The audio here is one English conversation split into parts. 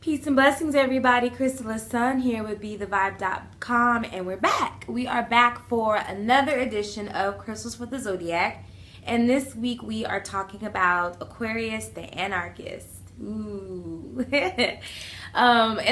Peace and blessings, everybody. Chrysalis Sun here with BeTheVibe.com, and we're back. We are back for another edition of Crystals for the Zodiac, and this week we are talking about Aquarius, the Anarchist. Ooh. And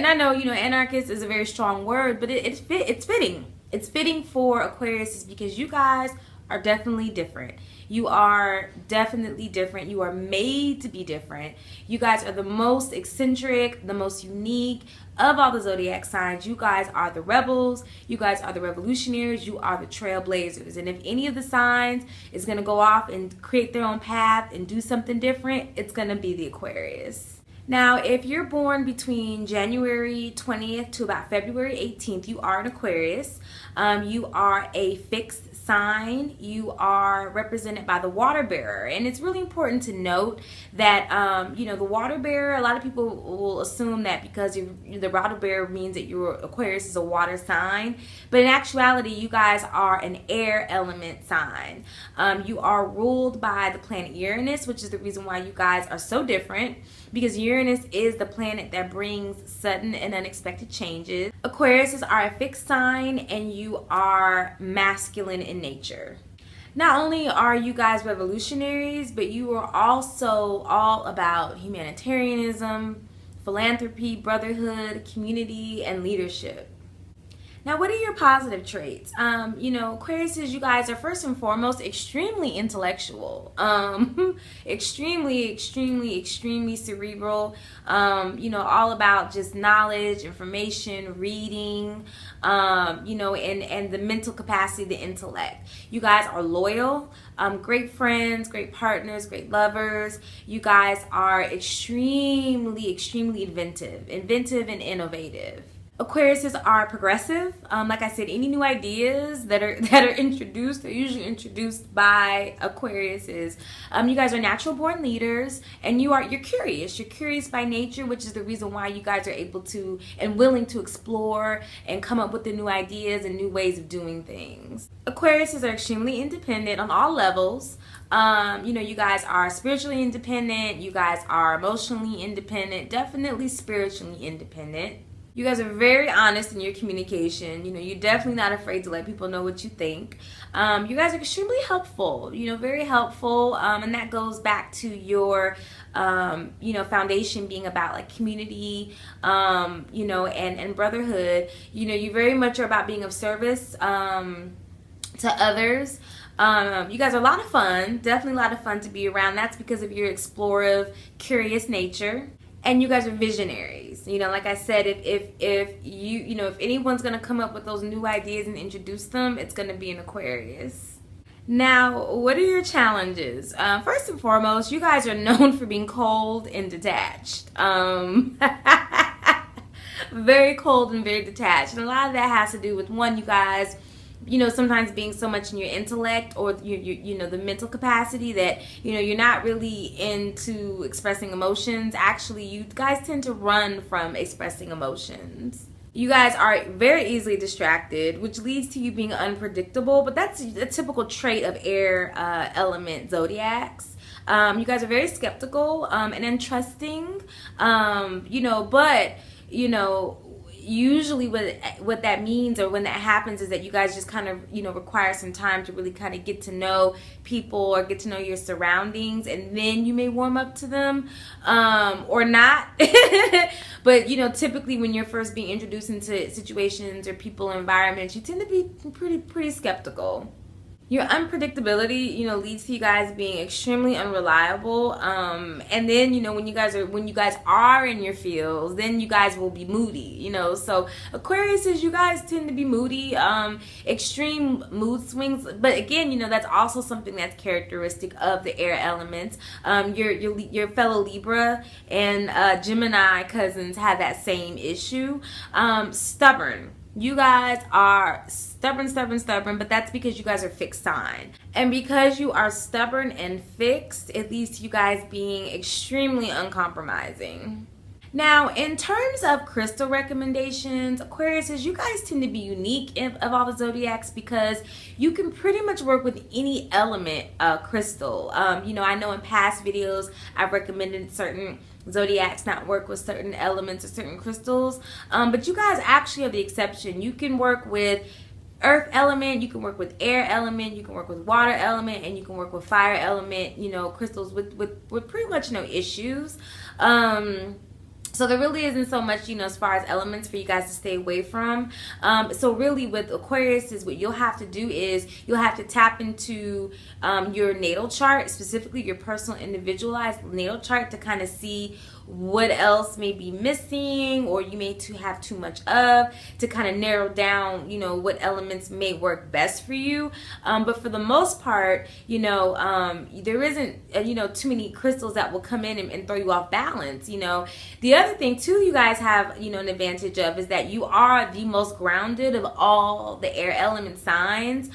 I know, anarchist is a very strong word, but it's fitting. It's fitting for Aquarius because you guys are definitely different. You are definitely different. You are made to be different. You guys are the most eccentric, the most unique of all the zodiac signs. You guys are the rebels. You guys are the revolutionaries. You are the trailblazers. And if any of the signs is going to go off and create their own path and do something different, it's going to be the Aquarius. Now, if you're born between January 20th to about February 18th, you are an Aquarius. You are a fixed sign. You are represented by the water bearer, and it's really important to note that the water bearer, a lot of people will assume that because the water bearer means that your Aquarius is a water sign, but in actuality you guys are an air element sign. You are ruled by the planet Uranus, which is the reason why you guys are so different, because Uranus is the planet that brings sudden and unexpected changes. Aquariuses are a fixed sign, and you are masculine in nature. Not only are you guys revolutionaries, but you are also all about humanitarianism, philanthropy, brotherhood, community, and leadership. Now, what are your positive traits? Aquariuses, you guys are first and foremost extremely intellectual, extremely cerebral, all about just knowledge, information, reading, and the mental capacity, the intellect. You guys are loyal, great friends, great partners, great lovers. You guys are extremely inventive and innovative. Aquariuses are progressive. Like I said, any new ideas that are introduced, they're usually introduced by Aquariuses. You guys are natural born leaders, and you're curious. You're curious by nature, which is the reason why you guys are able to and willing to explore and come up with the new ideas and new ways of doing things. Aquariuses are extremely independent on all levels. You guys are spiritually independent. You guys are emotionally independent, definitely spiritually independent. You guys are very honest in your communication. You're definitely not afraid to let people know what you think. You guys are extremely helpful, very helpful. And that goes back to your, foundation being about like community, and brotherhood. You very much are about being of service to others. You guys are a lot of fun, definitely a lot of fun to be around. That's because of your explorative, curious nature. And you guys are visionaries. Like I said, if anyone's gonna come up with those new ideas and introduce them, it's gonna be an Aquarius. Now, what are your challenges? First and foremost, you guys are known for being cold and detached. Very cold and very detached. And a lot of that has to do with, one, you guys, sometimes being so much in your intellect or the mental capacity that, you're not really into expressing emotions. Actually, you guys tend to run from expressing emotions. You guys are very easily distracted, which leads to you being unpredictable, but that's a typical trait of air element zodiacs. You guys are very skeptical and untrusting, usually what that means, or when that happens, is that you guys just kind of require some time to really kind of get to know people or get to know your surroundings, and then you may warm up to them or not. But typically when you're first being introduced into situations or people or environments, you tend to be pretty skeptical. Your unpredictability, leads to you guys being extremely unreliable. And then, when you guys are in your fields, then you guys will be moody, So Aquariuses, you guys tend to be moody, extreme mood swings. But again, that's also something that's characteristic of the air elements. Your fellow Libra and Gemini cousins have that same issue. Stubborn. You guys are stubborn, but that's because you guys are fixed sign. And because you are stubborn and fixed, it leads to you guys being extremely uncompromising. Now, in terms of crystal recommendations, Aquariuses, you guys tend to be unique of all the zodiacs because you can pretty much work with any element crystal. I know in past videos I've recommended certain zodiacs not work with certain elements or certain crystals, but you guys actually are the exception. You can work with earth element, you can work with air element, you can work with water element, and you can work with fire element, you know, crystals with pretty much no issues. So there really isn't so much, you know, as far as elements for you guys to stay away from. So really with Aquarius is what you'll have to do is you'll have to tap into your natal chart, specifically your personal individualized natal chart, to kind of see what else may be missing, or you may have too much of, to kind of narrow down, you know, what elements may work best for you. But for the most part, you know, there isn't, you know, too many crystals that will come in and throw you off balance. You know, the other thing too you guys have, you know, an advantage of is that you are the most grounded of all the air element signs,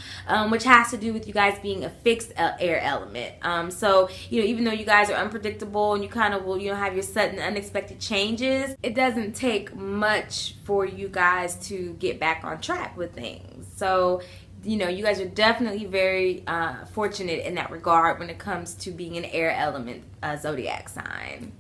which has to do with you guys being a fixed air element. So, you know, even though you guys are unpredictable and you kind of will, you know, have your sudden unexpected changes, it doesn't take much for you guys to get back on track with things. So, you know, you guys are definitely very fortunate in that regard when it comes to being an air element zodiac sign.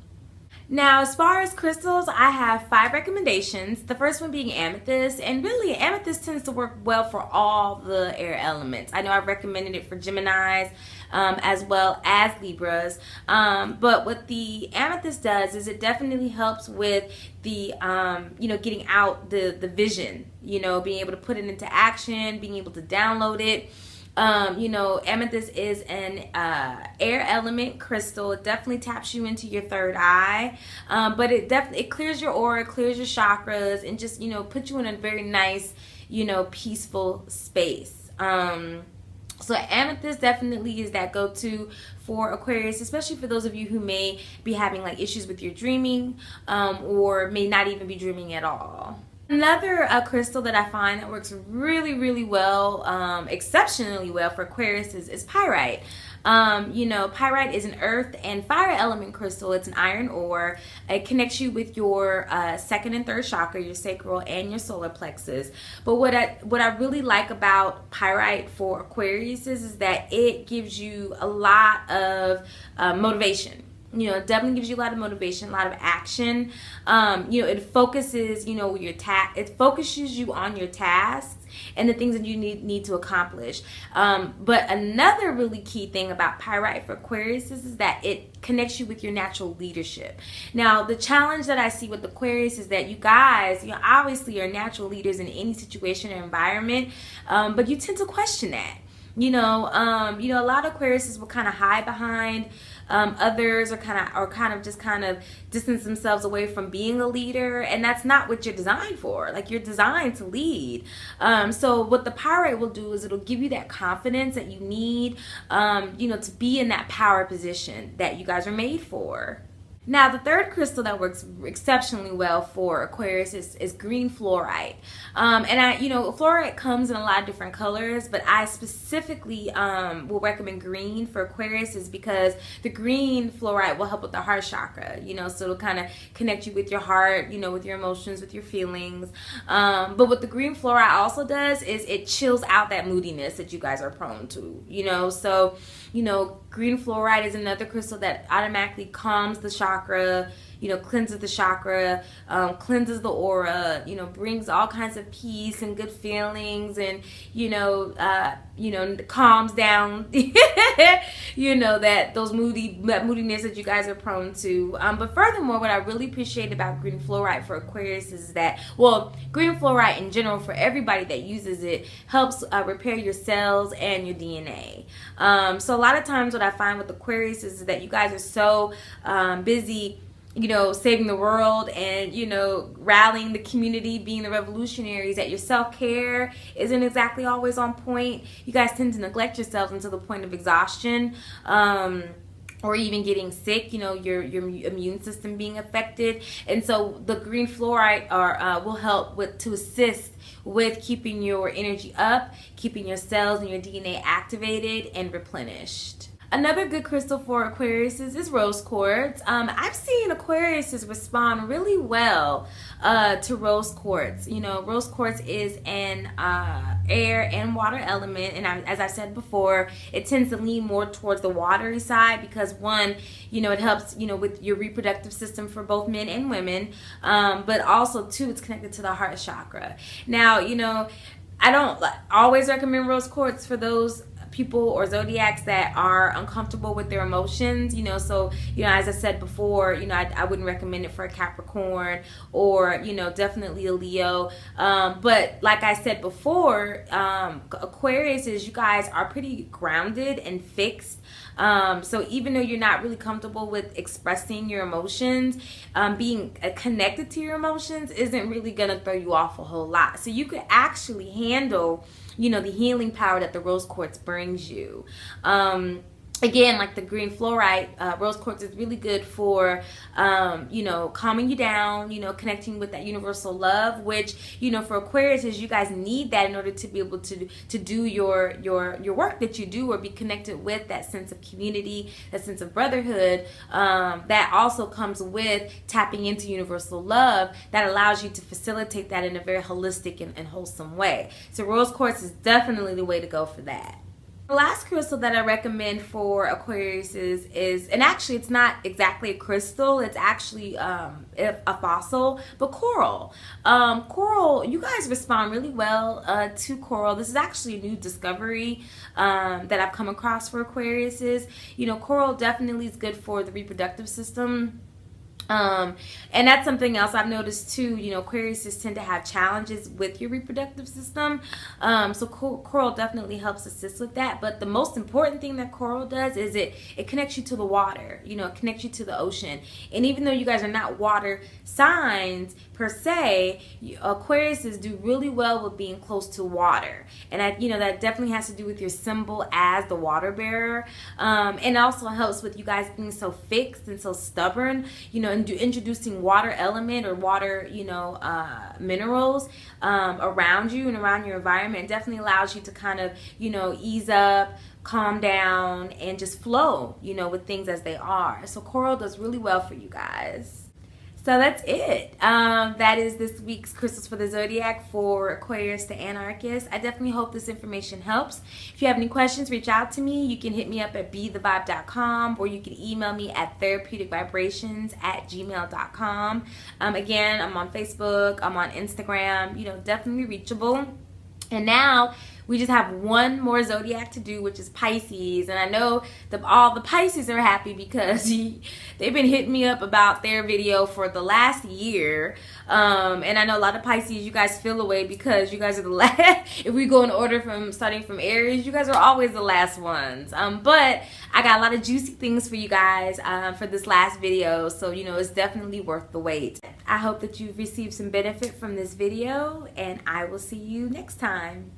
Now, as far as crystals, I have 5 recommendations. The first one being amethyst, and really amethyst tends to work well for all the air elements. I know I've recommended it for Geminis as well as Libras, but what the amethyst does is it definitely helps with the you know, getting out the vision, you know, being able to put it into action, being able to download it. You know, amethyst is an air element crystal. It definitely taps you into your third eye, but it clears your aura, clears your chakras, and just, you know, puts you in a very nice, you know, peaceful space. So amethyst definitely is that go-to for Aquarius, especially for those of you who may be having like issues with your dreaming, or may not even be dreaming at all. Another crystal that I find that works really well, exceptionally well for Aquarius is pyrite. You know, pyrite is an earth and fire element crystal. It's an iron ore. It connects you with your second and third chakra, your sacral and your solar plexus. But what I really like about pyrite for Aquarius is that it gives you a lot of motivation. You know, it definitely gives you a lot of motivation, a lot of action. You know, it focuses, you know, it focuses you on your tasks and the things that you need to accomplish. But another really key thing about pyrite for Aquarius is that it connects you with your natural leadership. Now, the challenge that I see with Aquarius is that you guys, you know, obviously are natural leaders in any situation or environment, but you tend to question that. You know, a lot of Aquariuses will kind of hide behind others, or kind of distance themselves away from being a leader, and that's not what you're designed for. Like, you're designed to lead. So what the pyrite will do is it'll give you that confidence that you need, you know, to be in that power position that you guys are made for. Now, the third crystal that works exceptionally well for Aquarius is green fluorite. And you know, fluorite comes in a lot of different colors, but I specifically will recommend green for Aquarius is because the green fluorite will help with the heart chakra, you know, so it'll kind of connect you with your heart, you know, with your emotions, with your feelings. But what the green fluorite also does is it chills out that moodiness that you guys are prone to, you know. So, you know, green fluorite is another crystal that automatically calms the chakra, you know, cleanses the chakra, cleanses the aura, you know, brings all kinds of peace and good feelings, and, you know, calms down, you know, that moodiness that you guys are prone to. But furthermore, what I really appreciate about green fluorite for Aquarius is that, well, green fluorite in general for everybody that uses it helps repair your cells and your DNA. So a lot of times what I find with Aquarius is that you guys are so busy, you know, saving the world and, you know, rallying the community, being the revolutionaries, that your self-care isn't exactly always on point. You guys tend to neglect yourselves until the point of exhaustion, or even getting sick, you know, your immune system being affected. And so the green fluorite will help to assist with keeping your energy up, keeping your cells and your DNA activated and replenished. Another good crystal for Aquarius is rose quartz. I've seen Aquariuses respond really well to rose quartz. You know, rose quartz is an air and water element, and as I said before, it tends to lean more towards the watery side because one, you know, it helps, you know, with your reproductive system for both men and women, but also two, it's connected to the heart chakra. Now, you know, I don't always recommend rose quartz for those people or zodiacs that are uncomfortable with their emotions, you know. So, you know, as I said before, you know, I wouldn't recommend it for a Capricorn or, you know, definitely a Leo. But like I said before, Aquarius is, you guys are pretty grounded and fixed. So even though you're not really comfortable with expressing your emotions, being connected to your emotions isn't really gonna throw you off a whole lot. So you could actually handle, you know, the healing power that the rose quartz brings you. Again, like the green fluorite, rose quartz is really good for, you know, calming you down, you know, connecting with that universal love, which, you know, for Aquarius is you guys need that in order to be able to do your work that you do, or be connected with that sense of community, that sense of brotherhood, that also comes with tapping into universal love that allows you to facilitate that in a very holistic and wholesome way. So rose quartz is definitely the way to go for that. The last crystal that I recommend for Aquarius is, and actually it's not exactly a crystal, it's actually a fossil, but coral. Coral, you guys respond really well to coral. This is actually a new discovery that I've come across for Aquariuses. You know, coral definitely is good for the reproductive system. And that's something else I've noticed too. You know, Aquariuses tend to have challenges with your reproductive system. So coral definitely helps assist with that. But the most important thing that coral does is it connects you to the water. You know, it connects you to the ocean. And even though you guys are not water signs per se, Aquariuses do really well with being close to water. And you know, that definitely has to do with your symbol as the water bearer. And also helps with you guys being so fixed and so stubborn. You know, and introducing water element or water, you know, minerals around you and around your environment definitely allows you to kind of, you know, ease up, calm down, and just flow, you know, with things as they are. So coral does really well for you guys. So that's it. That is this week's Crystals for the Zodiac for Aquarius to Anarchist. I definitely hope this information helps. If you have any questions, reach out to me. You can hit me up at bethevibe.com, or you can email me at therapeuticvibrations@gmail.com. Again, I'm on Facebook, I'm on Instagram, you know, definitely reachable. And now we just have one more zodiac to do, which is Pisces. And I know all the Pisces are happy because they've been hitting me up about their video for the last year. And I know a lot of Pisces, you guys feel away because you guys are the last. If we go in order from starting from Aries, you guys are always the last ones. But I got a lot of juicy things for you guys for this last video. So, you know, it's definitely worth the wait. I hope that you've received some benefit from this video, and I will see you next time.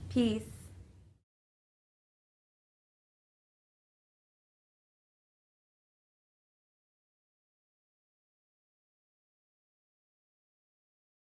Peace.